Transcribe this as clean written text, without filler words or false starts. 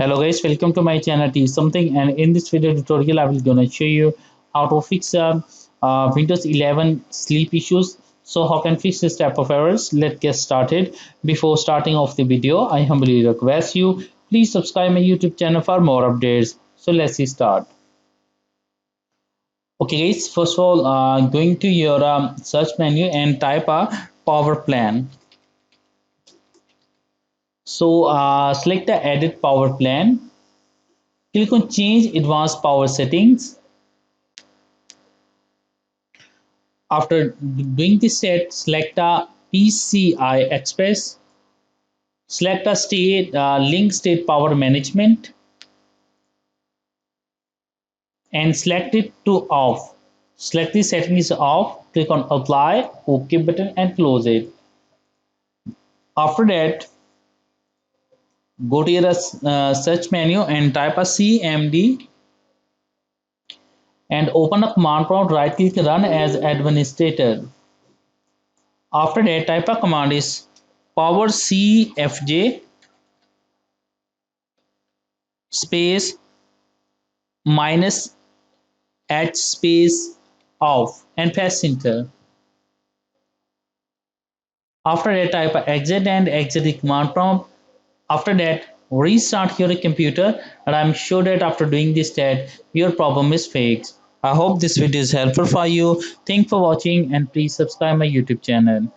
Hello guys, welcome to my channel T something, and in this video tutorial I will gonna show you how to fix Windows 11 sleep issues. So how can fix this type of errors? Let's get started. Before starting off the video, I humbly request you please subscribe my YouTube channel for more updates. So let's start. Okay guys, first of all, going to your search menu and type a power plan. So select the edit power plan. Click on change advanced power settings. After doing this set, select a PCI Express, select a state link state power management and select it to off. Select the setting is off, click on apply, OK button and close it. After that, go to your search menu and type a CMD and open a command prompt, right click run as administrator. After that, type a command is power CFJ space minus H space off and press enter. After that, type exit and exit the command prompt. After that, restart your computer, and I'm sure that after doing this that your problem is fixed. I hope this video is helpful for you. Thanks for watching and please subscribe my YouTube channel.